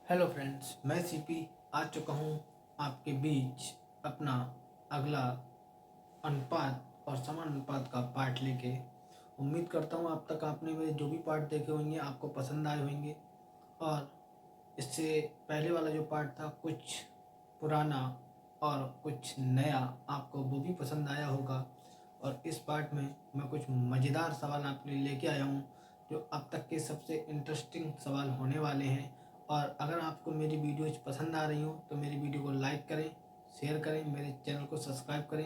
Hello friends, मैं CP आ चुका हूँ आपके बीच अपना अगला अनुपात और समानुपात का पार्ट लेके। उम्मीद करता हूँ अब तक आपने मेरे जो भी पार्ट देखे होंगे आपको पसंद आए होंगे और इससे पहले वाला जो पार्ट था कुछ पुराना और कुछ नया आपको वो भी पसंद आया होगा। और इस पार्ट में मैं कुछ मज़ेदार सवाल आपके लिए लेके आया हूँ जो अब तक के सबसे इंटरेस्टिंग सवाल होने वाले हैं। और अगर आपको मेरी वीडियोज़ पसंद आ रही हो तो मेरी वीडियो को लाइक करें, शेयर करें, मेरे चैनल को सब्सक्राइब करें,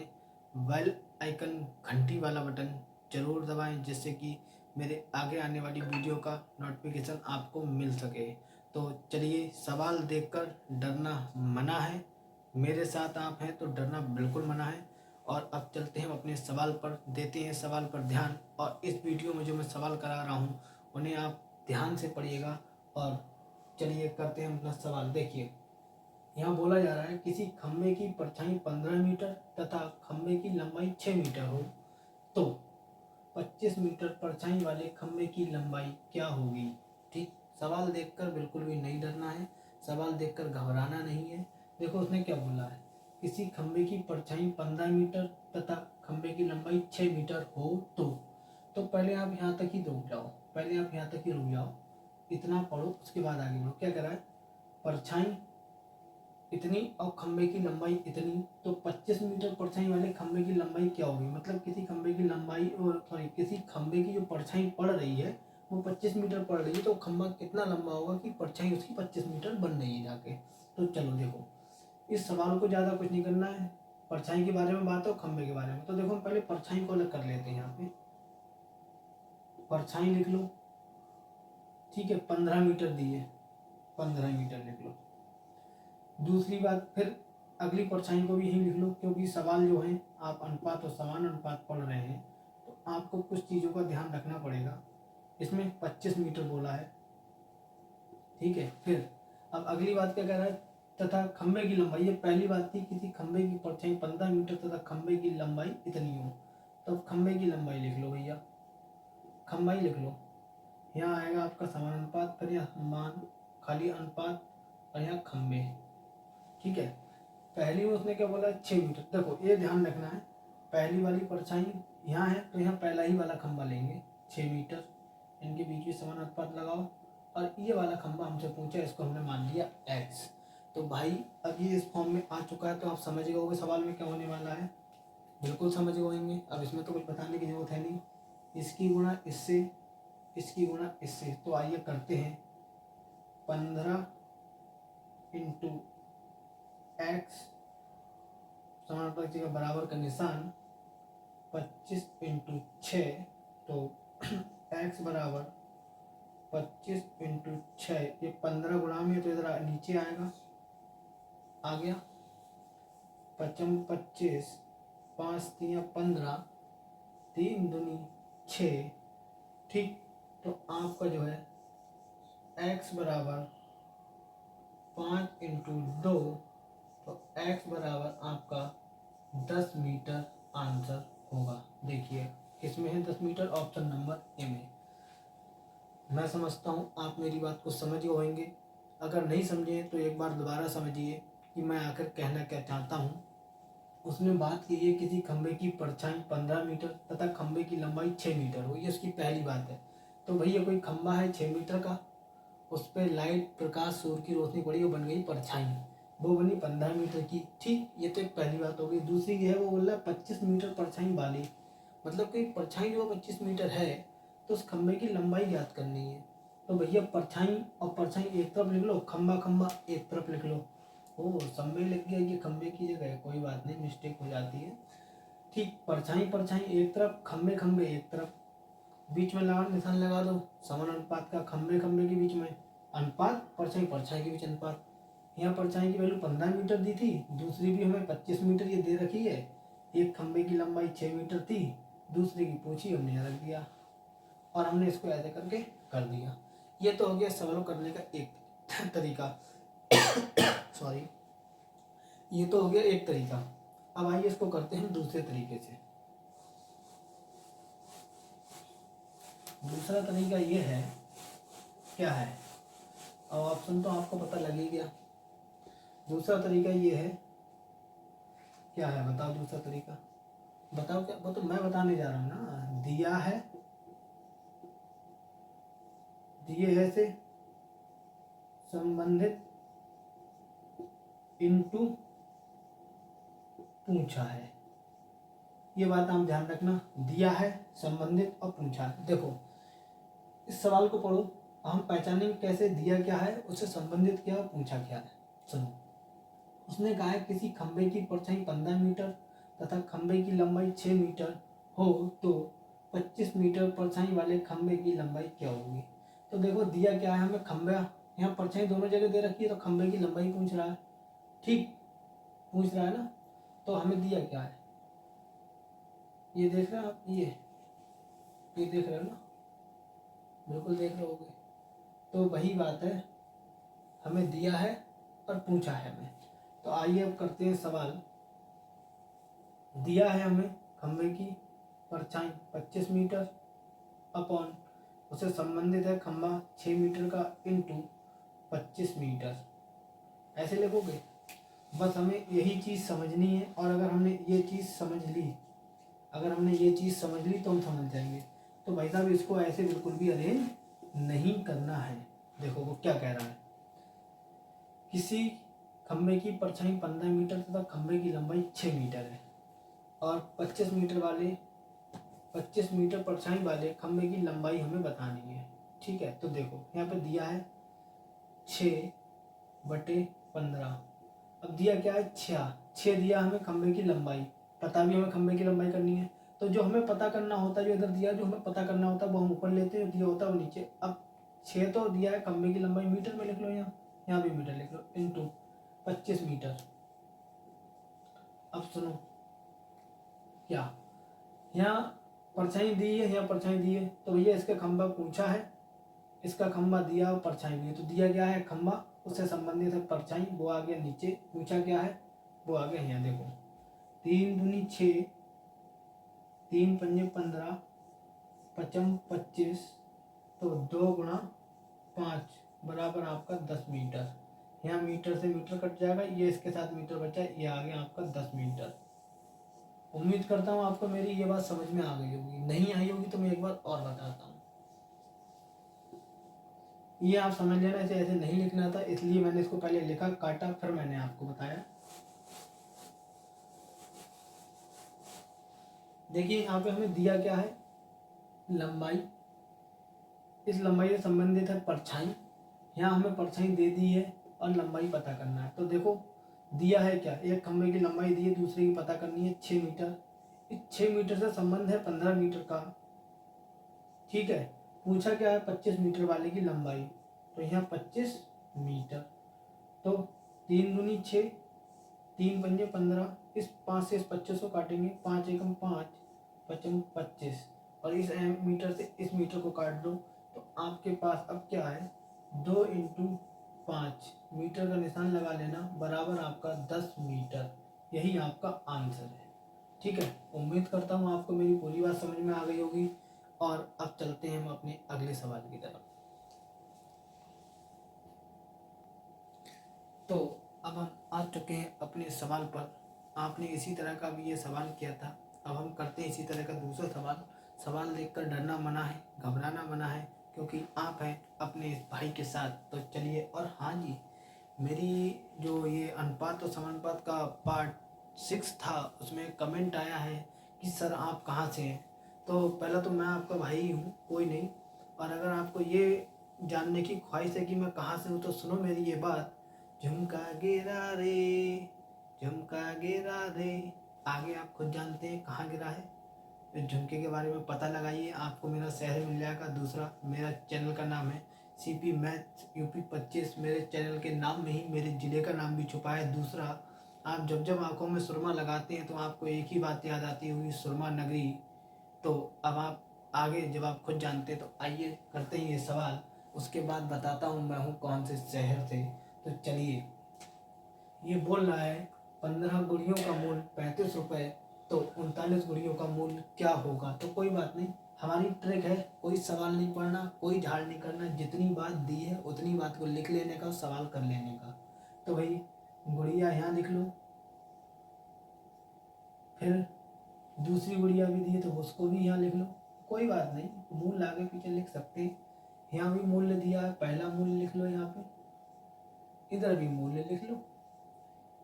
बेल आइकन घंटी वाला बटन ज़रूर दबाएं जिससे कि मेरे आगे आने वाली वीडियो का नोटिफिकेशन आपको मिल सके। तो चलिए, सवाल देखकर डरना मना है, मेरे साथ आप हैं तो डरना बिल्कुल मना है। और अब चलते हैं अपने सवाल पर, देते हैं सवाल पर ध्यान। और इस वीडियो में जो मैं सवाल करा रहा हूँ उन्हें आप ध्यान से पढ़िएगा। और चलिए करते हैं अपना सवाल। देखिए, यहाँ बोला जा रहा है किसी खंबे की परछाई 15 मीटर तथा खंबे की लंबाई 6 मीटर हो तो 25 मीटर परछाई वाले खंबे की लंबाई क्या होगी। ठीक, सवाल देखकर बिल्कुल भी नहीं डरना है, सवाल देखकर घबराना नहीं है। देखो उसने क्या बोला है, किसी खंबे की परछाई 15 मीटर तथा खंबे की लंबाई 6 मीटर हो तो पहले आप यहाँ तक ही रुक जाओ, पहले आप यहाँ तक ही रुक जाओ, इतना पढ़ो उसके बाद आगे बढ़ो। क्या कह रहा है, परछाई इतनी और खंबे की लंबाई इतनी, तो 25 मीटर परछाई वाले खंबे की लंबाई क्या होगी। मतलब किसी खंबे की लंबाई और सॉरी किसी खंबे की जो परछाई पड़ रही है वो 25 मीटर पड़ रही है, तो खंबा कितना लंबा होगा कि परछाई उसकी 25 मीटर बन रही है जाके। तो चलो देखो, इस सवाल को ज़्यादा कुछ नहीं करना है, परछाई के बारे में बात हो खंबे के बारे में। तो देखो हम पहले परछाई को अलग कर लेते हैं। यहाँ पे परछाई लिख लो, ठीक है, 15 मीटर दी है, 15 मीटर लिख लो। दूसरी बात, फिर अगली परछाई को भी यही लिख लो, क्योंकि सवाल जो है आप अनुपात और समान अनुपात पढ़ रहे हैं तो आपको कुछ चीज़ों का ध्यान रखना पड़ेगा। इसमें 25 मीटर बोला है, ठीक है। फिर अब अगली बात क्या कह रहा है, तथा खंबे की लंबाई। ये पहली बात थी, किसी खंबे की परछाई 15 मीटर तथा खंबे की लंबाई इतनी हो। तो अब खंबे की लंबाई लिख लो भैया, खंबाई लिख लो। यहाँ आएगा आपका समानुपात, फिर यहाँ मान खाली अनुपात और यहाँ खंबे, ठीक है। पहली में उसने क्या बोला, 6 मीटर। देखो ये ध्यान रखना है, पहली वाली परछाई यहाँ है तो यहाँ पहला ही वाला खंबा लेंगे 6 मीटर, इनके बीच में समानुपात लगाओ। और ये वाला खंबा हमसे पूछा, इसको हमने मान लिया x। तो भाई अब ये इस फॉर्म में आ चुका है तो आप समझ गए होंगे सवाल में क्या होने वाला है, बिल्कुल समझ गए होंगे। अब इसमें तो कुछ बताने की जरूरत है नहीं, इसकी गुणा इससे, इसकी गुणा इससे। तो आइए करते हैं, 15 इंटू एक्स समानुपात का बराबर का निशान 25 इंटू 6, तो x बराबर 25 इंटू 6, ये 15 गुणा में तो इधर नीचे आएगा, आ गया 25, 5 3 15, 3 दूनी 6, ठीक। तो आपका जो है x बराबर 5 इंटू 2, तो x बराबर आपका 10 मीटर आंसर होगा। देखिए किसमें है 10 मीटर, ऑप्शन नंबर ए में। मैं समझता हूँ आप मेरी बात को समझ गए होंगे, अगर नहीं समझे तो एक बार दोबारा समझिए कि मैं आखिर कहना क्या चाहता हूँ। उसने बात की है किसी खंबे की परछाई 15 मीटर तथा खंबे की लंबाई 6 मीटर हो, ये उसकी पहली बात है। तो भैया कोई खंबा है 6 मीटर का, उस पर लाइट प्रकाश सूर्य की रोशनी पड़ी, वो बन गई परछाई, वो बनी 15 मीटर की, ठीक। ये तो एक पहली बात हो गई। दूसरी ये है, वो बोल रहा है 25 मीटर परछाई वाली, मतलब कि परछाई जो 25 मीटर है तो उस खंबे की लंबाई ज्ञात करनी है। तो भैया परछाई और परछाई एक तरफ लिख लो, खंबा खंबा एक तरफ लिख लो। ओ खंबे लिख गया, ये खंबे की जगह है, कोई बात नहीं, मिस्टेक हो जाती है, ठीक। परछाई परछाई एक तरफ, खंबे खंबे एक तरफ, बीच में लगा निशान लगा दो समानुपात का, खंबे खंबे के बीच में अनुपात, परछाई परछाई के बीच अनुपात। यहाँ परछाई की वैल्यू 15 मीटर दी थी, दूसरी भी हमें 25 मीटर ये दे रखी है, एक खंबे की लंबाई 6 मीटर थी, दूसरी की पूछी हमने यहाँ रख दिया और हमने इसको ऐसे करके कर दिया। ये तो हो गया सवाल करने का एक तरीका सॉरी, ये तो हो गया एक तरीका। अब आइए इसको करते हैं दूसरे तरीके से। दूसरा तरीका ये है, क्या है, अब आप ऑप्शन तो आपको पता लग ही गया। दूसरा तरीका ये है, क्या है बताओ दूसरा तरीका, बताओ क्या, वो तो मैं बताने जा रहा हूँ ना। दिया है, दिए है से संबंधित इनटू पूछा है। ये बात आप ध्यान रखना, दिया है, संबंधित और पूछा है। देखो इस सवाल को पढ़ो, हम पहचानेंगे कैसे दिया क्या है, उससे संबंधित क्या और पूछा क्या है। सुनो, उसने कहा है किसी खंबे की परछाई 15 मीटर तथा खंबे की लंबाई 6 मीटर हो तो 25 मीटर परछाई वाले खंबे की लंबाई क्या होगी। तो देखो दिया क्या है हमें, खंबा, यहाँ परछाई दोनों जगह दे रखी है तो खंबे की लंबाई पूछ रहा है, ठीक पूछ रहा है ना। तो हमें दिया क्या है, ये देख रहे हो आप, ये देख रहे हो ना, बिल्कुल देख रहे होगे। तो वही बात है, हमें दिया है और पूछा है हमें। तो आइए अब करते हैं सवाल। दिया है हमें खंबे की परछाई 25 मीटर अपॉन उससे संबंधित है खंबा 6 मीटर का इंटू 25 मीटर, ऐसे लिखोगे। बस हमें यही चीज़ समझनी है, और अगर हमने ये चीज़ समझ ली, अगर हमने ये चीज़ समझ ली तो हम समझ जाएंगे। तो भाई साहब इसको ऐसे बिल्कुल भी अरेंज नहीं करना है। देखो वो क्या कह रहा है, किसी खंबे की परछाई 15 मीटर तथा खंबे की लंबाई 6 मीटर है और 25 मीटर परछाई वाले खंबे की लंबाई हमें बतानी है। ठीक है, तो देखो यहाँ पे दिया है 6/15। अब दिया क्या है, 6 दिया हमें खंबे की लंबाई, पता भी हमें खंबे की लंबाई करनी है। तो जो हमें पता करना होता है, जो इधर दिया जो हमें पता करना होता है वो हम ऊपर लेते हैं, दिया होता है वो नीचे। अब 6 तो दिया है, खंबे की लंबाई मीटर में लिख लो, यहाँ भी मीटर लिख लो, इंटू 25 मीटर। अब सुनो क्या, यहाँ परछाई दी है, यहाँ परछाई दी है, तो भैया इसका खंबा पूछा है, इसका खंबा दिया और परछाई दी है। तो दिया क्या है खंबा, उससे संबंधित है परछाई, वो आ गया नीचे, पूछा क्या है वो आ गया यहाँ। देखो 3 दूनी 6, 3 पंजे 15, 5 25, तो 2 गुणा 5 बराबर आपका 10 मीटर। यहाँ मीटर से मीटर कट जाएगा, ये इसके साथ मीटर बचा, ये आ गया आपका 10 मीटर। उम्मीद करता हूँ आपको मेरी ये बात समझ में आ गई होगी, नहीं आई होगी तो मैं एक बार और बताता हूँ। ये आप समझ लेना, इसे ऐसे नहीं लिखना था, इसलिए मैंने इसको पहले लिखा, काटा, फिर मैंने आपको बताया। देखिए यहाँ पे हमें दिया क्या है, लंबाई, इस लंबाई से संबंधित है परछाई, यहाँ हमें परछाई दे दी है और लंबाई पता करना है। तो देखो दिया है क्या, एक खंबे की लंबाई दी है, दूसरे की पता करनी है 6 मीटर। इस 6 मीटर से संबंध है 15 मीटर का, ठीक है। पूछा क्या है 25 मीटर वाले की लंबाई, तो यहाँ 25 मीटर। तो 3 दूनी 6, 3 पंजे 15, इस 5 से इस 25 को काटेंगे, 5 एकम 5, 5 25, और इस मीटर से इस मीटर को काट दो, तो आपके पास अब क्या है 2 इंटू 5 मीटर का निशान लगा लेना, बराबर आपका 10 मीटर। यही आपका आंसर है। ठीक है, उम्मीद करता हूँ आपको मेरी पूरी बात समझ में आ गई होगी। और अब चलते हैं हम अपने अगले सवाल की तरफ। तो अब हम आ चुके हैं अपने सवाल पर। आपने इसी तरह का भी ये सवाल किया था, अब हम करते हैं इसी तरह का दूसरा सवाल। सवाल देखकर डरना मना है, घबराना मना है, क्योंकि आप हैं अपने इस भाई के साथ। तो चलिए, और हाँ जी, मेरी जो ये अनुपात और समानुपात का पार्ट 6 था, उसमें कमेंट आया है कि सर आप कहाँ से हैं। तो पहला तो मैं आपका भाई ही हूँ, कोई नहीं। और अगर आपको ये जानने की ख्वाहिश है कि मैं कहाँ से हूँ, तो सुनो मेरी ये बात। झुमका गिरा रे, झुमका गिरा रे, आगे आप खुद जानते हैं कहाँ गिरा है। इस झुमके के बारे में पता लगाइए, आपको मेरा शहर मिल जाएगा। दूसरा, मेरा चैनल का नाम है CP मैथ्स UP 25। मेरे चैनल के नाम में ही मेरे ज़िले का नाम भी छुपा है। दूसरा, आप जब जब आंखों में सुरमा लगाते हैं तो आपको एक ही बात याद आती होगी, सुरमा नगरी। तो अब आप आगे जब आप खुद जानते हैं, तो आइए करते हैं ये सवाल, उसके बाद बताता हूँ मैं हूँ कौन से शहर से। तो चलिए, ये बोल रहा है 15 गुड़ियों का मूल्य 35 रुपये, तो 39 गुड़ियों का मूल्य क्या होगा। तो कोई बात नहीं, हमारी ट्रिक है, कोई सवाल नहीं पढ़ना, कोई झाड़ नहीं करना, जितनी बात दी है उतनी बात को लिख लेने का और सवाल कर लेने का। तो भाई गुड़िया यहाँ लिख लो, फिर दूसरी गुड़िया भी दी है तो उसको भी यहाँ लिख लो, कोई बात नहीं, मूल आगे पीछे लिख सकते हैं। यहाँ भी मूल्य दिया है, पहला मूल्य लिख लो यहाँ पे, इधर भी मूल्य लिख लो,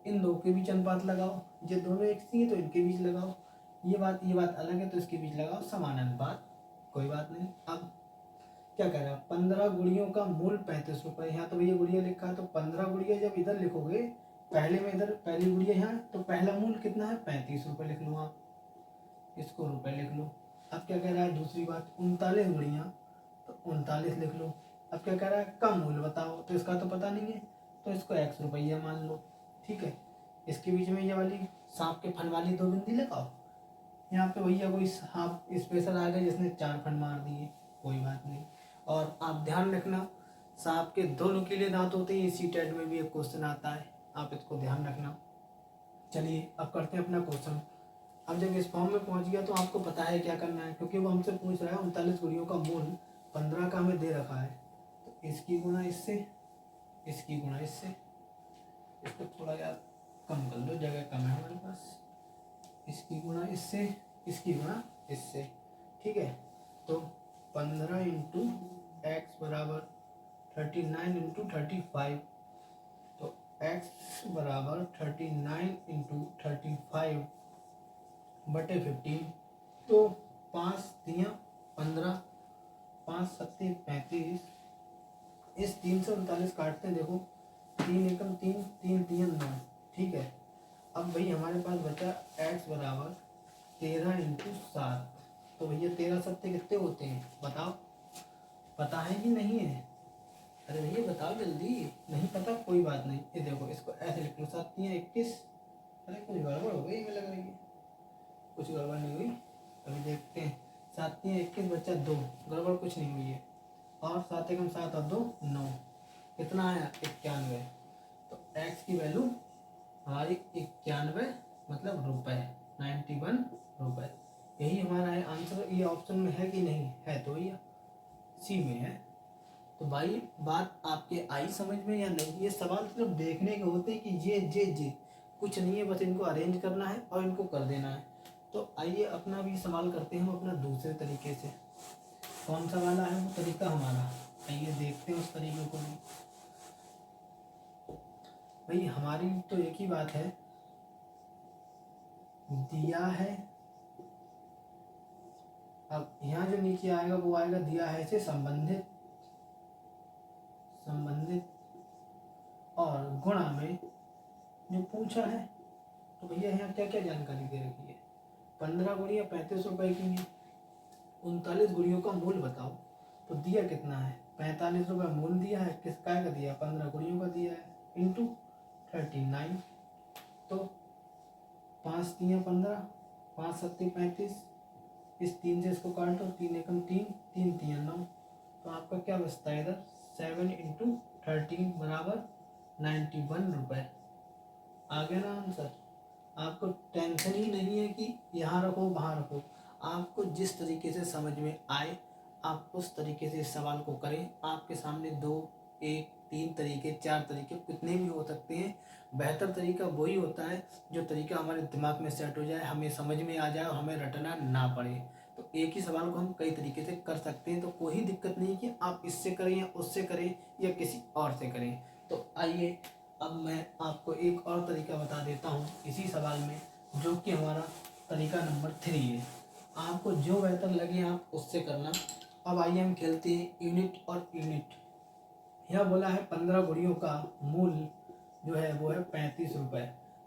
इन दो के बीच अनुपात लगाओ, ये दोनों एक सी है तो इनके बीच लगाओ, ये बात अलग है तो इसके बीच लगाओ समान अनुपात, कोई बात नहीं। अब क्या कह रहा है, 15 गुड़ियों का मूल 35 रुपये। यहाँ तो भैया गुड़िया लिखा है तो 15 गुड़िया जब इधर लिखोगे, पहले में इधर पहली गुड़िया यहाँ, तो पहला मूल कितना है 35 रुपये लिख लो आप, इसको रुपए लिख लो। अब क्या कह रहा है दूसरी बात, 39 गुड़िया तो 39 लिख लो। अब क्या कह रहा है का मूल बताओ, तो इसका तो पता नहीं है तो इसको x रुपया मान लो, ठीक है। इसके बीच में ये वाली सांप के फन वाली 2 बिंदी लगाओ। यहाँ पे भैया कोई सांप स्पेशल आ गया जिसने 4 फन मार दिए, कोई बात नहीं। और आप ध्यान रखना, सांप के 2 नुकीले दांत होते हैं, इसी टेट में भी एक क्वेश्चन आता है, आप इसको ध्यान रखना। चलिए अब करते हैं अपना क्वेश्चन। अब जब इस फॉर्म में पहुंच गया तो आपको पता है क्या करना है, क्योंकि वो हमसे पूछ रहा है 39 गुड़ियों का मूल 15 का हमें दे रखा है, तो इसकी गुणा इससे, इसकी गुणा इससे, इसको थोड़ा यार कम कर लो, जगह कम है हमारे पास, इसकी गुणा इससे, इसकी गुणा इससे, ठीक है। तो 15 इंटू एक्स बराबर 39 इंटू 35, तो x बराबर 39 इंटू 35 बटे 15, तो 5 तियाँ 15, 5 सत्ते 35, इस 3 से 39 काटते हैं, देखो 3 एकम 3, 3 तियाँ 9, ठीक है। अब भाई हमारे पास बचा x बराबर 13 इंटू 7, तो भैया 13 सत्ते कितने होते हैं बताओ, पता है कि नहीं है, अरे भैया बताओ जल्दी, नहीं पता कोई बात नहीं, ये देखो इसको ऐसे लिख लो, 7 तियाँ 21, अरे कुछ गड़बड़ हो गई हमें लग रही है, कुछ गड़बड़ नहीं हुई, अभी देखते हैं। 7 तियाँ 21 बच्चा 2, गड़बड़ कुछ नहीं हुई है, और 7 एकम 7 और 2 9, कितना आया 91, तो x की वैल्यू हमारी 91 मतलब रुपए, 91 रुपए, यही हमारा है आंसर। ये ऑप्शन में है कि नहीं है, तो भैया सी में है। तो भाई बात आपके आई समझ में या नहीं, ये सवाल सिर्फ देखने के होते हैं कि ये कुछ नहीं है, बस इनको अरेंज करना है और इनको कर देना है। तो आइए अपना भी सवाल करते हैं हम अपना दूसरे तरीके से, कौन सा वाला है वो तरीका हमारा, आइए देखते हैं उस तरीके को भी। भाई हमारी तो एक ही बात है, दिया है, अब यहाँ जो नीचे आएगा वो आएगा दिया है से संबंधित, और गुणा में जो पूछा है, तो भैया यहाँ क्या क्या जानकारी दे रखी है, 15 गुड़िया 35 रुपए की है, 39 गुड़ियों का मूल बताओ, तो दिया कितना है 45 रुपये मूल दिया है, किस काय का दिया 15 गुड़ियों का दिया है, इंटू 39, तो 5 तियाँ 15, 5 सत्ते 35, इस 3 से इसको काट दो, 3 एकम 3, 3 तियाँ 9, तो आपका क्या बचता है इधर 7 इंटू 13 बराबर 91 रुपये, आ गया ना आंसर। आपको टेंशन ही नहीं है कि यहाँ रखो वहाँ रखो, आपको जिस तरीके से समझ में आए आप उस तरीके से इस सवाल को करें। आपके सामने 2, 1, 3 तरीके, 4 तरीके कितने भी हो सकते हैं, बेहतर तरीका वही होता है जो तरीका हमारे दिमाग में सेट हो जाए, हमें समझ में आ जाए और हमें रटना ना पड़े। तो एक ही सवाल को हम कई तरीके से कर सकते हैं, तो कोई दिक्कत नहीं कि आप इससे करें या उससे करें या किसी और से करें। तो आइए अब मैं आपको एक और तरीका बता देता हूँ इसी सवाल में, जो कि हमारा तरीका नंबर 3 है। आपको जो बेहतर लगे आप उससे करना। अब आइए हम खेलते हैं यूनिट और यूनिट। यह बोला है 15 गुड़ियों का मूल जो है वो है 35 रुपये।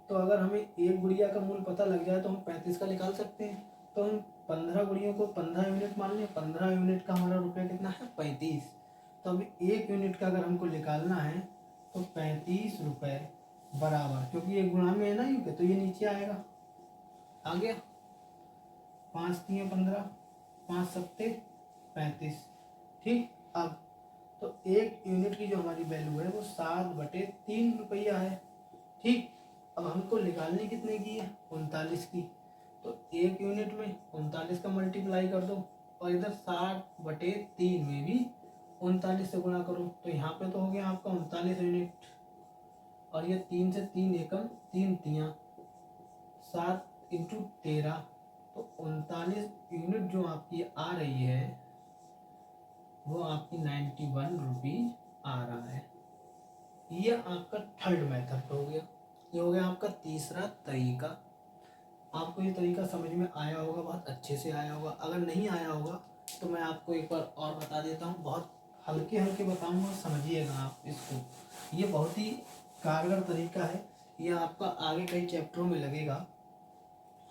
तो अगर हमें एक गुड़िया का मूल पता लग जाए तो हम 35 का निकाल सकते हैं। तो हम 15 गुड़ियों को 15 यूनिट मान लें, 15 यूनिट का हमारा रुपये कितना है 35। तो अभी एक यूनिट का अगर हमको निकालना है तो 35 रुपये बराबर, क्योंकि ये गुणा में है ना यूँ के, तो ये नीचे आएगा, आ गया 5 तियाँ 15, 5 सत्ते 35, ठीक। अब तो एक यूनिट की जो हमारी वैल्यू है वो 7/3 रुपया है, ठीक। अब हमको निकालनी कितने की है 39 की, तो एक यूनिट में 39 का मल्टीप्लाई कर दो, और इधर 60/3 में भी 39 से गुणा करो, तो यहाँ पे तो हो गया आपका 39 यूनिट। और ये 3 से 3 एकम 3 तियाँ 7 इंटू 13, तो 39 यूनिट जो आपकी आ रही है वो आपकी 91 रुपीज आ रहा है। ये आपका थर्ड मेथड हो गया। ये हो गया आपका तीसरा तरीका। आपको ये तरीका समझ में आया होगा, बहुत अच्छे से आया होगा। अगर नहीं आया होगा तो मैं आपको एक बार और बता देता हूँ, बहुत हल्के हल्के बताऊँगा, समझिएगा आप इसको। ये बहुत ही कारगर तरीका है, ये आपका आगे कई चैप्टरों में लगेगा।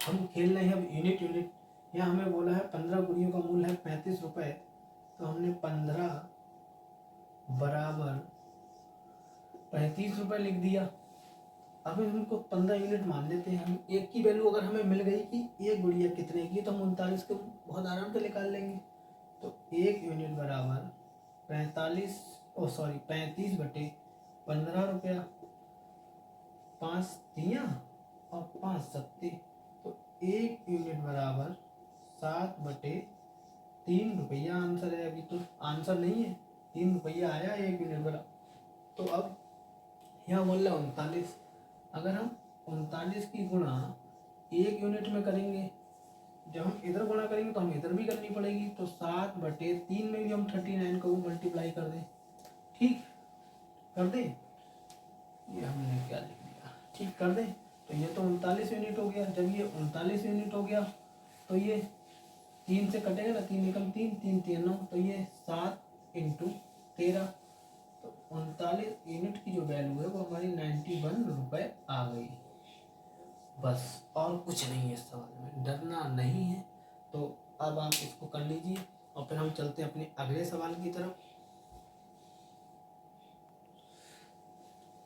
हम खेल रहे हैं अब यूनिट यूनिट। यहाँ हमें बोला है 15 गुड़ियों का मूल्य है 35 रुपये, तो हमने 15 बराबर 35 रुपये लिख दिया। अब इनको 15 यूनिट मान लेते हैं। हम एक की वैल्यू अगर हमें मिल गई कि एक गुड़िया कितने की, तो हम 39 को बहुत आराम से निकाल लेंगे। तो 1 यूनिट बराबर 35/15 रुपया, 5 तियाँ और 5 सत्ते, तो 1 यूनिट बराबर 7/3 रुपया आंसर है। अभी तो आंसर नहीं है, 3 रुपया आया 1 यूनिट बराबर। तो अब यहाँ बोल रहा 39, अगर हम 39 की गुणा 1 यूनिट में करेंगे, जब हम इधर गुणा करेंगे तो हम इधर भी करनी पड़ेगी। तो 7/3 में भी हम 39 को मल्टीप्लाई कर दें। ठीक कर दें, ये हमने क्या लिख दिया, ठीक कर दें। तो ये तो 39 यूनिट हो गया। जब ये 39 यूनिट हो गया तो ये 3 से कटेगा ना, 3 एकम 3, 3 3 9, तो ये 7 इंटू 13, तो 39 यूनिट की जो वैल्यू है वो हमारी 91 रुपये आ गई। बस और कुछ नहीं है इस सवाल में, डरना नहीं है। तो अब आप इसको कर लीजिए और फिर हम चलते हैं अपने अगले सवाल की तरफ।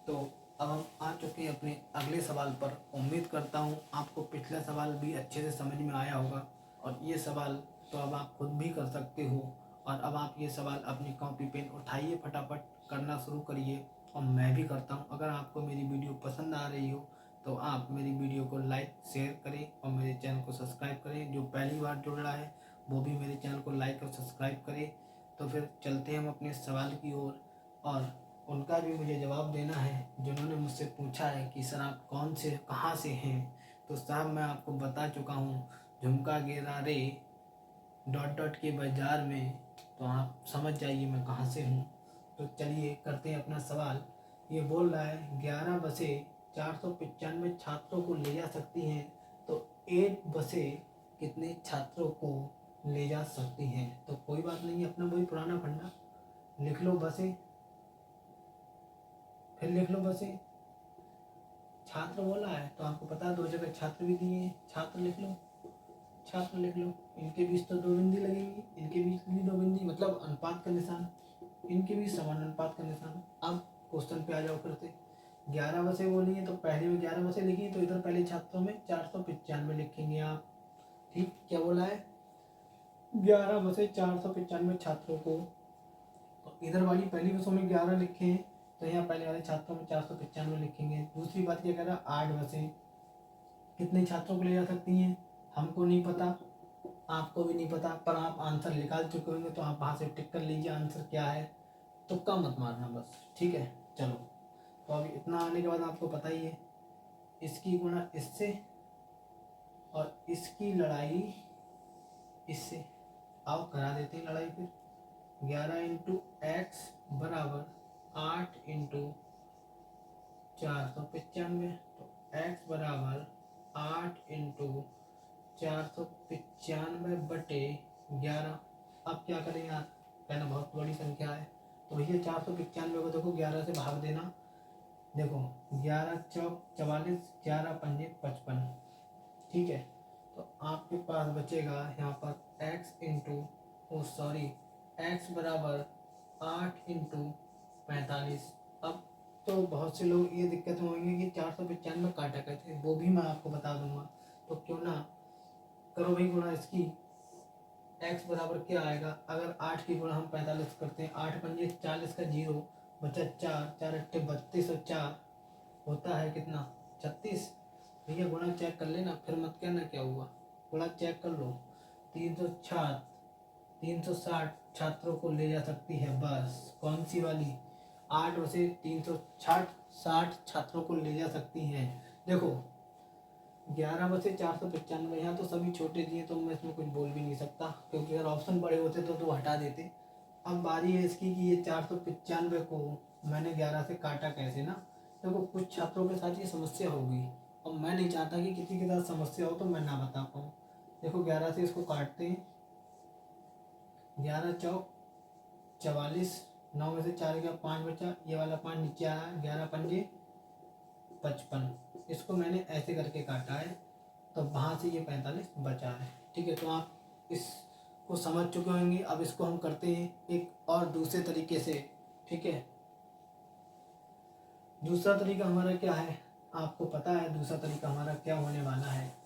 तो अब हम आ चुके हैं अपने अगले सवाल पर। उम्मीद करता हूँ आपको पिछला सवाल भी अच्छे से समझ में आया होगा, और ये सवाल तो अब आप खुद भी कर सकते हो। और अब आप ये सवाल अपनी कॉपी पेन उठाइए, फटाफट करना शुरू करिए, और मैं भी करता हूँ। अगर आपको मेरी वीडियो पसंद आ रही हो तो आप मेरी वीडियो को लाइक शेयर करें और मेरे चैनल को सब्सक्राइब करें। जो पहली बार जुड़ रहा है वो भी मेरे चैनल को लाइक और सब्सक्राइब करें। तो फिर चलते हैं हम अपने सवाल की ओर, और उनका भी मुझे जवाब देना है जिन्होंने मुझसे पूछा है कि सर आप कौन से कहाँ से हैं। तो साहब मैं आपको बता चुका हूँ, झुमका गिरा रे डॉट डॉट के बाजार में, तो आप समझ जाइए मैं कहाँ से हूँ। तो चलिए करते हैं अपना सवाल। ये बोल रहा है 11 बसें 495 छात्रों को ले जा सकती हैं, तो 8 बसें कितने छात्रों को ले जा सकती हैं। तो कोई बात नहीं, अपना वही पुराना फंडा, लिख लो बसें, फिर लिख लो बसें। छात्र बोला है तो आपको पता है 2 जगह छात्र भी दिए हैं, छात्र लिख लो, छात्र लिख लो। इनके बीच तो 2 बिंदी लगेंगी, इनके बीच भी 2 बिंदी, मतलब अनुपात का निशान, इनके बीच समान अनुपात का निशान। अब क्वेश्चन पे आ जाओ फिर से। 11 बसें बोली है तो पहले में 11 बसें लिखी, तो इधर पहले छात्रों में 495 लिखेंगे आप। ठीक, क्या बोला है 11 बसें 495 छात्रों को, तो इधर वाली पहली बसों में 11 लिखे हैं, तो यहाँ पहले वाले छात्रों में 495 लिखेंगे। दूसरी बात क्या कह रहा है, 8 बसें कितने छात्रों को ले जा सकती हैं, हमको नहीं पता, आपको भी नहीं पता, पर आप आंसर निकाल चुके होंगे तो आप वहाँ से टिक कर लीजिए आंसर क्या है, तुक्का मत मारना बस। ठीक है, चलो। तो अभी इतना आने के बाद आपको पता ही है, इसकी गुणा इससे और इसकी लड़ाई इससे, आओ करा देते हैं लड़ाई फिर। 11 इंटू एक्स बराबर 8 इंटू 495, तो x बराबर 8 इंटू 495/11। अब क्या करें यार, कहना बहुत बड़ी संख्या है, तो भैया 495 को देखो 11 से भाग देना। देखो 11 चौक 44, 11 पंजे 55। ठीक है, तो आपके पास बचेगा यहाँ पर x बराबर 8 इंटू 45। अब तो बहुत से लोग ये दिक्कत में होंगे कि 495 काटा कैसे, वो भी मैं आपको बता दूंगा। तो क्यों ना करो भाई गुणा इसकी, x बराबर क्या आएगा, अगर 8 की गुणा हम 45 करते हैं, 8 पंजे 40 का 0 बचा 4, 4 अट्ठे 32 और 4 होता है कितना 36। भैया गुणा चेक कर लेना, फिर मत कहना क्या हुआ, गुणा चेक कर लो। 3 तो 7 360 छात्रों को ले जा सकती है बस। कौन सी वाली? 8 बसें 360 छात्रों को ले जा सकती हैं। देखो 11 बसें 495, यहाँ तो सभी छोटे दिए तो मैं इसमें कुछ बोल भी नहीं सकता, क्योंकि अगर ऑप्शन बड़े होते तो हटा देते। अब बारी है इसकी कि ये 495 को मैंने 11 से काटा कैसे ना। देखो कुछ छात्रों के साथ ये समस्या होगी, अब मैं नहीं चाहता कि किसी के साथ समस्या हो तो मैं ना बता पाऊँ। देखो 11 से इसको काटते हैं, 11 चौक 44, 9 में से 4 गया 5 बचा, ये वाला 5 नीचे आया, 11 पंजे 55। इसको मैंने ऐसे करके काटा है, तो वहाँ से ये 45 बचा है। ठीक है, तो आप इसको समझ चुके होंगे। अब इसको हम करते हैं एक और दूसरे तरीके से। ठीक है, दूसरा तरीका हमारा क्या है, आपको पता है दूसरा तरीका हमारा क्या होने वाला है।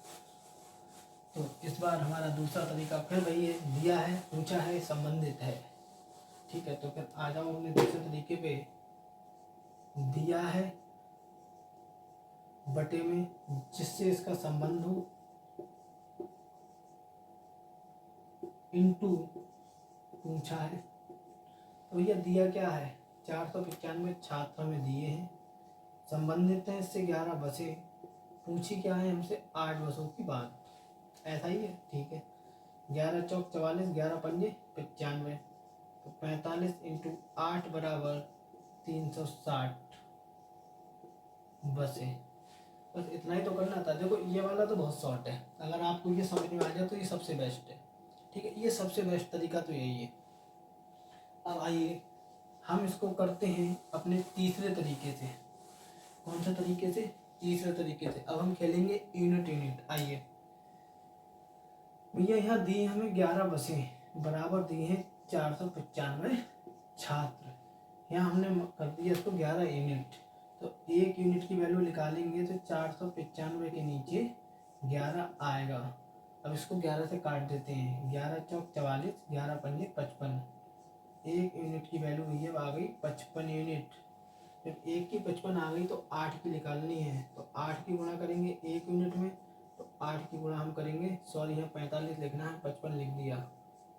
तो इस बार हमारा दूसरा तरीका फिर वही है, दिया है, पूछा है, संबंधित है। ठीक है, तो फिर आ जाओ अपने दूसरे तरीके पे। दिया है बटे में जिससे इसका संबंध हो, इनटू पूछा है। तो ये दिया क्या है, 495 छात्र हमें दिए हैं, संबंधित है इससे 11 बसें, पूछी क्या है हमसे 8 बसों की बात। ऐसा ही है, ठीक है। 11 चौक 44, 11 पंजे 95, तो 45 इंटू 8 बराबर 360 बसें। बस इतना ही तो करना था। देखो ये वाला तो बहुत शॉर्ट है, अगर आपको ये समझ में आ जाए तो ये सबसे बेस्ट है। ठीक है, ये सबसे बेस्ट तरीका तो यही है। अब आइए हम इसको करते हैं अपने तीसरे तरीके से। कौन सा तरीके से? तीसरे तरीके से। अब हम खेलेंगे यूनिट यूनिट। आइए भैया, यहाँ दी हमें 11 बसें, बराबर दिए हैं 495 छात्र। यहाँ हमने कर दिया इसको 11 यूनिट, तो एक यूनिट की वैल्यू निकालेंगे तो 495 के नीचे 11 आएगा। अब इसको 11 से काट देते हैं, 11 चौक 44, 11 पंजे 55, एक यूनिट की वैल्यू भैया आ गई 55 यूनिट। जब एक की 55 आ गई तो 8 की निकालनी है, तो 8 की गुणा करेंगे एक यूनिट में, तो 8 की गुणा हम करेंगे, सॉरी यहाँ 45 लिखना है, 55 लिख दिया,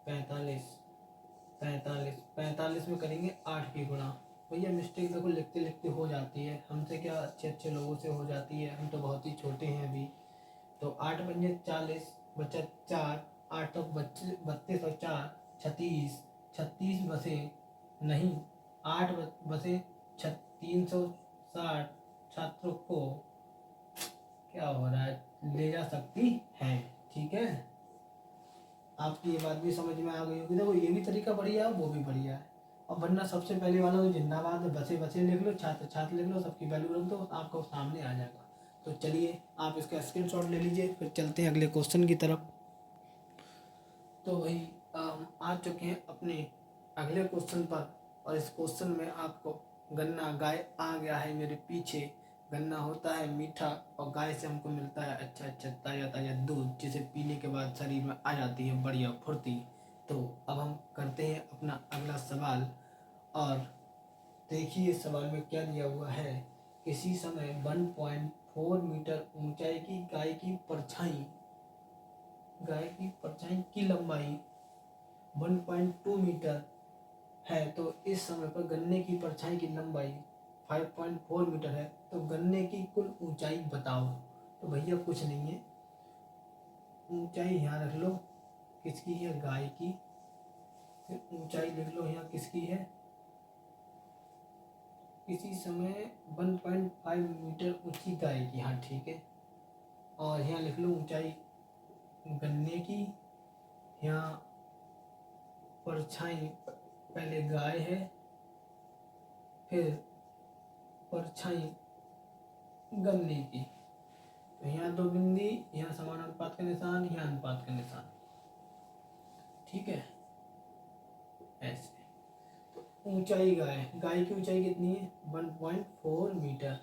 45 में करेंगे 8 की गुणा। भैया मिस्टेक देखो लिखते लिखते हो जाती है, हमसे क्या अच्छे अच्छे लोगों से हो जाती है, हम तो बहुत ही छोटे हैं अभी। तो 8 पंजे 40 बचा 4, 8 तो 32 और 4 36, 36 बसें नहीं 8 बसें 360 छात्रों को क्या हो रहा है, ले जा सकती हैं। ठीक है, आपकी ये बात भी समझ में आ गई होगी। देखो ये भी तरीका बढ़िया है, वो भी बढ़िया है। और वरना सबसे पहले वाला तो जिंदाबाद है, बसे बसे लिख लो, छात्र छात्र लिख लो, सबकी वैल्यू रख दो, आपको सामने आ जाएगा। तो चलिए आप इसका स्क्रीनशॉट ले लीजिए, फिर चलते हैं अगले क्वेश्चन की तरफ। तो वही आ चुके हैं अपने अगले क्वेश्चन पर, और इस क्वेश्चन में आपको गन्ना गाय आ गया है मेरे पीछे। गन्ना होता है मीठा, और गाय से हमको मिलता है अच्छा अच्छा ताज़ा ताज़ा दूध, जिसे पीने के बाद शरीर में आ जाती है बढ़िया फुर्ती। तो अब हम करते हैं अपना अगला सवाल, और देखिए इस सवाल में क्या दिया हुआ है। किसी समय 1.4 मीटर ऊंचाई की गाय की परछाई की लंबाई 1.2 मीटर है, तो इस समय पर गन्ने की परछाई की लंबाई 5.4 मीटर है, तो गन्ने की कुल ऊंचाई बताओ। तो भैया कुछ नहीं है, ऊंचाई यहाँ रख लो, किसकी है, गाय की। फिर ऊंचाई लिख लो यहाँ किसकी है, किसी समय 1.5 मीटर ऊंची गाय की, हाँ ठीक है। और यहाँ लिख लो ऊंचाई गन्ने की, यहाँ परछाई पहले गाय है, फिर परछाई गन्ने की। तो यहाँ दो बिंदी, यहाँ समान अनुपात का निशान, यहाँ अनुपात का निशान। ठीक है, ऐसे। तो ऊंचाई गाय की ऊंचाई कितनी है, 1.4 मीटर।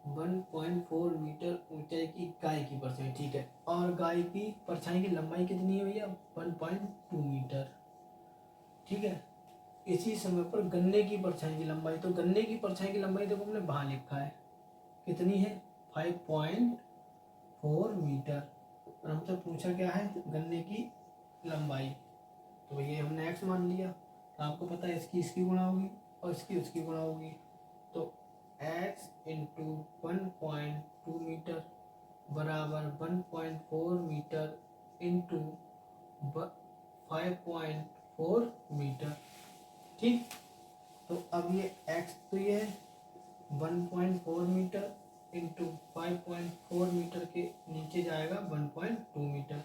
1.4 मीटर ऊंचाई की गाय की परछाई, ठीक है। और गाय की परछाई की लंबाई कितनी है भैया, 1.2 मीटर। ठीक है, इसी समय पर गन्ने की परछाई की लंबाई, तो गन्ने की परछाई की लंबाई देखो हमने वहां लिखा है कितनी है, 5.4 मीटर। और हमसे पूछा क्या है, गन्ने की लंबाई। तो भैया हमने एक्स मान लिया। तो आपको पता है इसकी इसकी गुणा होगी और इसकी उसकी गुणा होगी। तो एक्स इंटू 1.2 मीटर बराबर 1.4 मीटर इंटू 5.4 मीटर। ठीक, तो अब ये x तो ये 1.4 मीटर इंटू 5.4 मीटर के नीचे जाएगा 1.2 मीटर।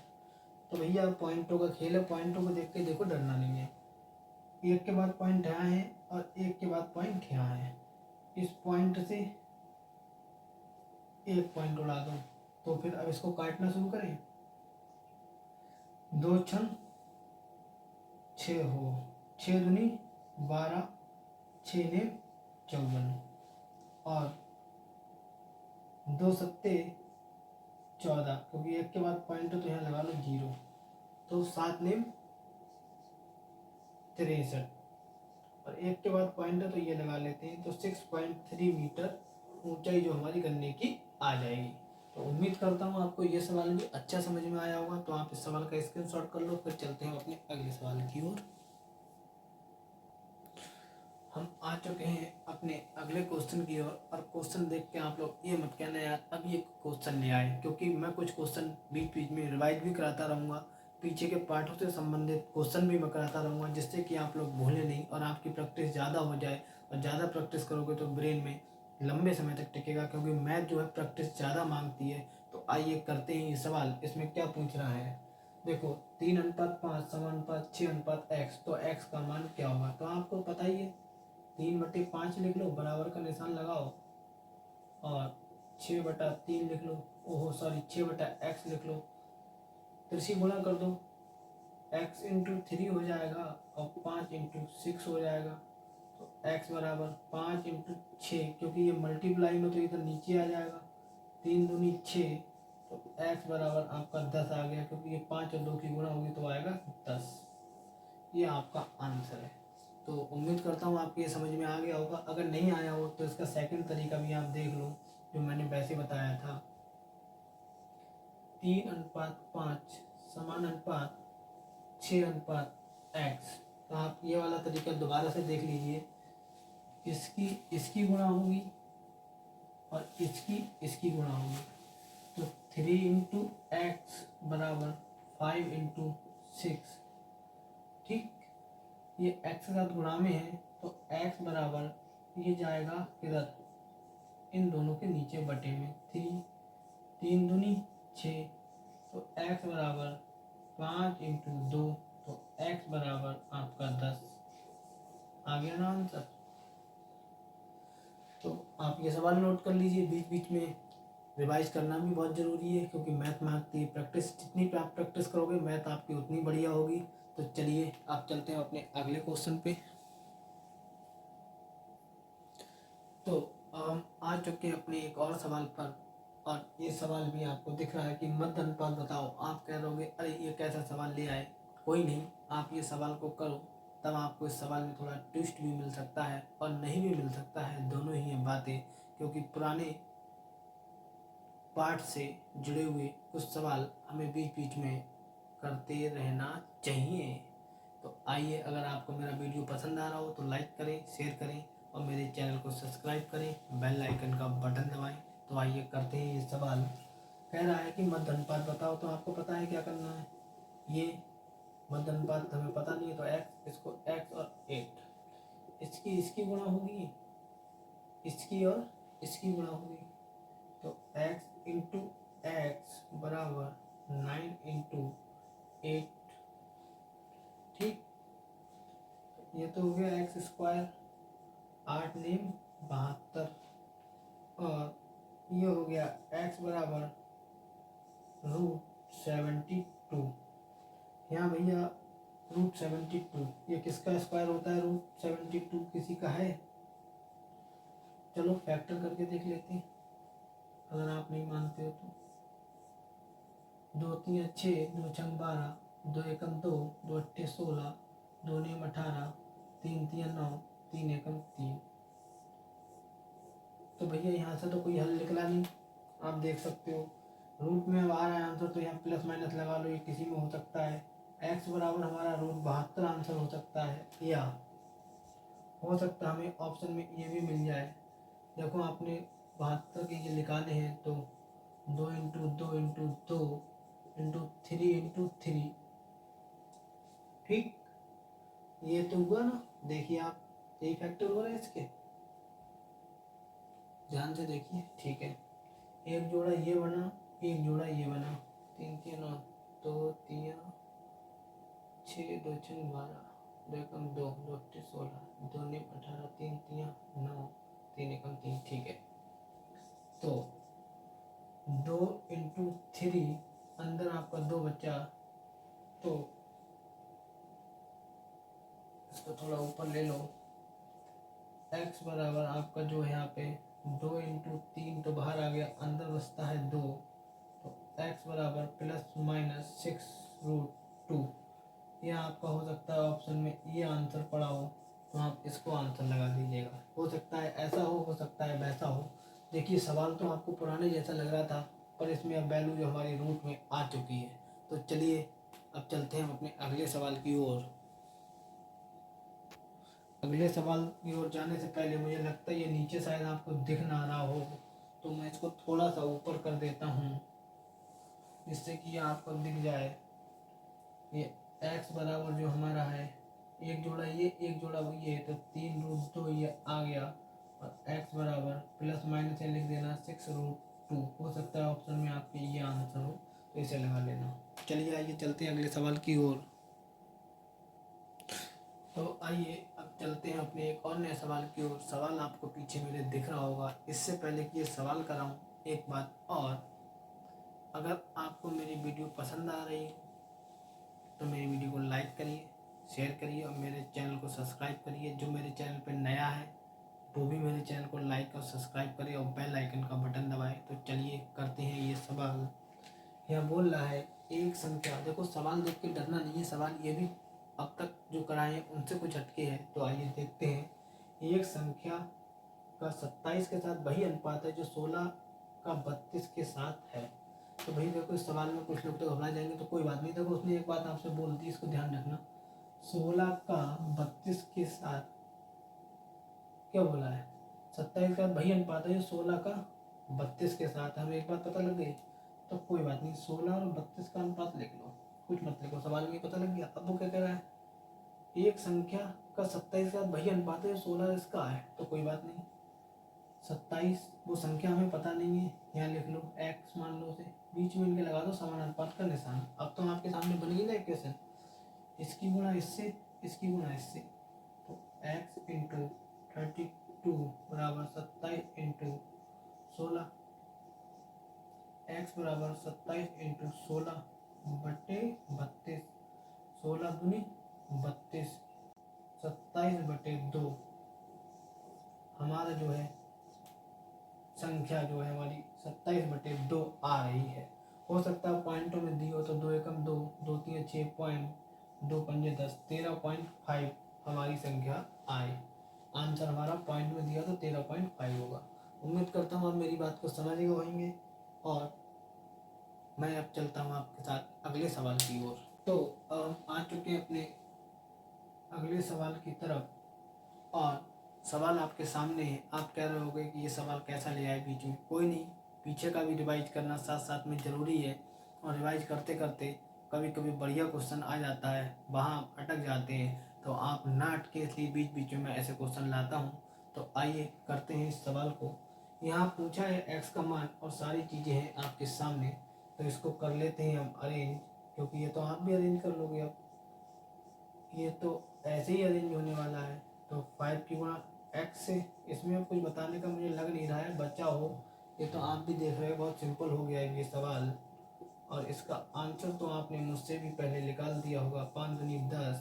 तो भैया पॉइंटों का खेल है, पॉइंटों को देख के देखो, डरना नहीं है। एक के बाद पॉइंट यहाँ है और एक के बाद पॉइंट यहाँ है। इस पॉइंट से एक पॉइंट उड़ा दो। तो फिर अब इसको काटना शुरू करें। 2 छंग 6 हो, 6 दूनी 12, 6 ने 54 और 2 सत्ते 14, क्योंकि एक के बाद पॉइंट है तो यहाँ लगा लो 0। तो 7 ने 63 और एक के बाद पॉइंट है तो ये लगा लेते हैं। तो 6.3 मीटर ऊंचाई जो हमारी गन्ने की आ जाएगी। तो उम्मीद करता हूँ आपको ये सवाल भी अच्छा समझ में आया होगा। तो आप इस सवाल का स्क्रीनशॉट कर लो। फिर चलते हैं अपने अगले सवाल की ओर। हम आ चुके हैं अपने अगले क्वेश्चन की ओर। और क्वेश्चन देख के आप लोग ये मत कहना यार अब ये क्वेश्चन ले आए, क्योंकि मैं कुछ क्वेश्चन बीच बीच में रिवाइज भी कराता रहूँगा। पीछे के पाठों से संबंधित क्वेश्चन भी मैं कराता रहूँगा, जिससे कि आप लोग भूलें नहीं और आपकी प्रैक्टिस ज़्यादा हो जाए। और ज़्यादा प्रैक्टिस करोगे तो ब्रेन में लंबे समय तक टिकेगा, क्योंकि मैथ जो है प्रैक्टिस ज़्यादा मांगती है। तो आइए करते हैं ये सवाल। इसमें क्या पूछ रहा है, देखो 3:5 समानुपात 6:x। तो x का मान क्या होगा? तो आपको पता ही है, 3/5 लिख लो, बराबर का निशान लगाओ और 6/3 लिख लो। ओहो सॉरी 6/x लिख लो। त्रिशी गुणा कर दो, x इंटू 3 हो जाएगा और 5 इंटू 6 हो जाएगा। तो x बराबर 5 इंटू 6, क्योंकि ये मल्टीप्लाई में तो इधर नीचे आ जाएगा। 3 दूनी 6, तो x बराबर आपका 10 आ गया, क्योंकि ये 5 और 2 की गुणा होगी तो आएगा 10। ये आपका आंसर है। तो उम्मीद करता हूँ आपको ये समझ में आ गया होगा। अगर नहीं आया हो तो इसका सेकंड तरीका भी आप देख लो, जो मैंने वैसे बताया था। 3:5 समानुपात 6:x। तो आप ये वाला तरीका दोबारा से देख लीजिए। इसकी इसकी गुणा होगी और इसकी गुणा होगी। तो 3 × x बराबर 5 × 6। ठीक, ये x के साथ गुणा में है तो x बराबर ये जाएगा किधर, इन दोनों के नीचे बटे में। 3 दूनी 6, तो x बराबर 5 × 2, तो x बराबर आपका 10। आ गया ना आंसर? तो आप ये सवाल नोट कर लीजिए। बीच बीच में रिवाइज करना भी बहुत ज़रूरी है, क्योंकि मैथ में आपकी प्रैक्टिस जितनी आप प्रैक्टिस करोगे मैथ आपकी उतनी बढ़िया होगी। तो चलिए आप चलते हैं अपने अगले क्वेश्चन पे। तो हम आ चुके हैं अपने एक और सवाल पर। और ये सवाल भी आपको दिख रहा है कि मध्य अनुपात बताओ। आप कह रहोगे अरे ये कैसा सवाल ले आए। कोई नहीं, आप ये सवाल को करो, तब आपको इस सवाल में थोड़ा ट्विस्ट भी मिल सकता है और नहीं भी मिल सकता है, दोनों ही हैं बातें। क्योंकि पुराने पाठ से जुड़े हुए कुछ सवाल हमें बीच बीच में करते रहना चाहिए। तो आइए, अगर आपको मेरा वीडियो पसंद आ रहा हो तो लाइक करें, शेयर करें और मेरे चैनल को सब्सक्राइब करें, बेल आइकन का बटन दबाएं। तो आइए करते हैं ये सवाल। कह रहा है कि मध्य अनुपात बताओ। तो आपको पता है क्या करना है। ये मध्य अनुपात हमें पता नहीं है, तो x, इसको x और 8, इसकी गुणा होगी, इसकी और इसकी गुणा होगी। तो x इंटू एक्स बराबर 9 × 8। ठीक, ये तो हो गया x², 8 ने 72 और ये हो गया x बराबर √72। यहाँ भैया √72 ये किसका स्क्वायर होता है? √72 किसी का है? चलो फैक्टर करके देख लेते हैं, अगर आप नहीं मानते हो तो। 2 3 6, 2 6 12, 2 1 2, 2 8 16, 2 9 18, 3 3 9, 3 1 3। तो भैया यहाँ से तो कोई हल निकला नहीं, आप देख सकते हो। रूट में अब आ रहा है आंसर, तो यहाँ प्लस माइनस लगा लो, ये किसी में हो सकता है। x बराबर हमारा √72 आंसर हो सकता है, या हो सकता है हमें ऑप्शन में ये भी मिल जाए। देखो आपने 72 के ये निकाले हैं तो 2 इंटू 2 इंटू 2 इंटू 3 इंटू 3, ठीक, ये तो हुआ ना। देखिए आप, यही फैक्टर हो रहा है इसके, ध्यान से देखिए, ठीक है। एक जोड़ा ये बना, एक जोड़ा ये बना, 3 3 9, 2 3 6 2 6 12, 2 एकम 2 2 16, 2 9 18, 3 3 9, 3 एकम 3, ठीक है। तो 2 इंटू 3, अंदर आपका 2 बचा, तो इसको थोड़ा ऊपर ले लो। x बराबर आपका जो है यहाँ पे 2 इंटू 3 तो बाहर आ गया, अंदर बचता है 2, तो x बराबर +(-6√2), ये आपका हो सकता है ऑप्शन में ये आंसर पड़ा हो, तो आप इसको आंसर लगा दीजिएगा। हो सकता है ऐसा हो सकता है वैसा हो। देखिए सवाल तो आपको पुराने जैसा लग रहा था, पर इसमें अब वैल्यू जो हमारी रूट में आ चुकी है। तो चलिए अब चलते हैं हम अपने अगले सवाल की ओर। अगले सवाल की ओर जाने से पहले मुझे लगता है ये नीचे शायद आपको दिख ना रहा हो, तो मैं इसको थोड़ा सा ऊपर कर देता हूँ जिससे कि ये आपको दिख जाए। ये x बराबर जो हमारा है, एक जोड़ा ये एक जोड़ा ये, तो 3√2 ये आ गया, और x बराबर प्लस माइनस ये लिख देना 6√2। हो सकता है ऑप्शन में आपके ये आंसर हो, तो इसे लगा लेना। चलिए आइए चलते हैं अगले सवाल की ओर। तो आइए अब चलते हैं अपने एक और नए सवाल की ओर। सवाल आपको पीछे मेरे दिख रहा होगा। इससे पहले कि ये सवाल कराऊं, एक बात और, अगर आपको मेरी वीडियो पसंद आ रही है तो मेरी वीडियो को लाइक करिए, शेयर करिए और मेरे चैनल को सब्सक्राइब करिए। जो मेरे चैनल पर नया है वो भी मेरे चैनल को लाइक और सब्सक्राइब करे और बेल आइकन का बटन दबाए। तो चलिए करते हैं ये सवाल। यहाँ बोल रहा है एक संख्या, देखो सवाल देख के डरना नहीं है, सवाल ये भी अब तक जो कराए हैं उनसे कुछ हटके है। तो आइए देखते हैं। एक संख्या का 27 के साथ वही अनुपात है जो 16 का 32 के साथ है। तो भाई देखो इस सवाल में कुछ लोग तो घबरा जाएंगे, तो कोई बात नहीं। देखो उसने एक बात आपसे बोल दी, इसको ध्यान रखना। 16 का 32 के साथ क्या बोला है, 27 का वही अनुपात है जो 16 का 32 के साथ। हमें एक बात पता लग गई, तो कोई बात नहीं, 16 और 32 का अनुपात लिख लो, कुछ मत लिखो, सवाल में पता लग गया। अब वो क्या कह रहा है, एक संख्या का 27 का वही अनुपात है जो 16 इसका है, तो कोई बात नहीं। 27 वो संख्या हमें पता नहीं है, यहाँ लिख लो x मान लो, उसे बीच में इनके लगा दो समान अनुपात का निशान। अब तो आपके सामने बन गई ना इक्वेशन, इसकी गुणा इससे, इसकी गुणा इससे, तो x इंटू 32 बराबर 27 इंटू 16, x बराबर 27 इंटू 16 बटे 32, 16 दूनी 32, 27/2 हमारा जो है संख्या जो है हमारी 27/2 आ रही है। हो सकता है पॉइंटों में दी हो तो 2 एकम 2, 2 3 6 पॉइंट, 2 पंजे 10, 13.5 हमारी संख्या आए। आंसर हमारा पॉइंट में दिया तो 13.5 होगा। उम्मीद करता हूँ आप मेरी बात को समझ गए होंगे, और मैं अब चलता हूँ आपके साथ अगले सवाल की ओर। तो आ चुके हैं अपने अगले सवाल की तरफ, और सवाल आपके सामने है। आप कह रहे होंगे कि ये सवाल कैसा ले आए बीच में। कोई नहीं, पीछे का भी रिवाइज करना साथ साथ में ज़रूरी है, और रिवाइज करते करते कभी कभी बढ़िया क्वेश्चन आ जाता है, वहाँ आप अटक जाते हैं। तो आप ना अटके, इसलिए बीच बीच में मैं ऐसे क्वेश्चन लाता हूँ। तो आइए करते हैं इस सवाल को। यहाँ पूछा है एक्स का मान और सारी चीज़ें हैं आपके सामने, तो इसको कर लेते हैं हम अरेंज, क्योंकि ये तो आप भी अरेंज कर लोगे। अब ये तो ऐसे ही अरेंज होने वाला है। तो 5 की गुणा x से, इसमें कुछ बताने का मुझे लग नहीं रहा है, बचा हो। ये तो आप भी देख रहे हो, बहुत सिंपल हो गया है ये सवाल, और इसका आंसर तो आपने मुझसे भी पहले निकाल दिया होगा। 5 दूनी 10,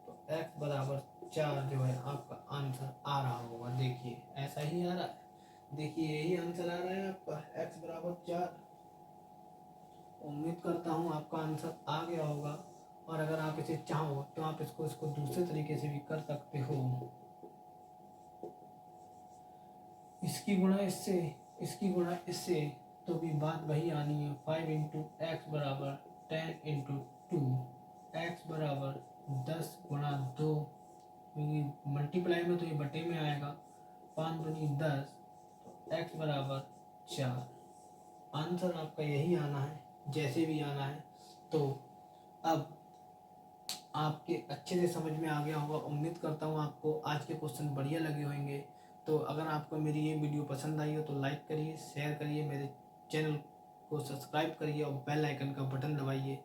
तो x बराबर 4 जो है आपका आंसर आ रहा होगा। देखिए ऐसा ही आ रहा है, देखिए यही आंसर आ रहा है आपका, x बराबर 4। उम्मीद करता हूँ आपका आंसर आ गया होगा, और अगर आप इसे चाहो तो आप इसको दूसरे तरीके से भी कर सकते हो। इसकी गुणा इससे, इसकी गुणा इससे, तो भी बात वही आनी है। 5 इंटू एक्स बराबर 10 इंटू 2, x बराबर 10 गुणा 2, क्योंकि मल्टीप्लाई में तो ये बटे में आएगा, 5 दूनी 10, तो x बराबर 4। आंसर आपका यही आना है, जैसे भी आना है। तो अब आपके अच्छे से समझ में आ गया होगा। उम्मीद करता हूँ आपको आज के क्वेश्चन बढ़िया लगे होंगे। तो अगर आपको मेरी ये वीडियो पसंद आई हो तो लाइक करिए, शेयर करिए, मेरे चैनल को सब्सक्राइब करिए और बेल आइकन का बटन दबाइए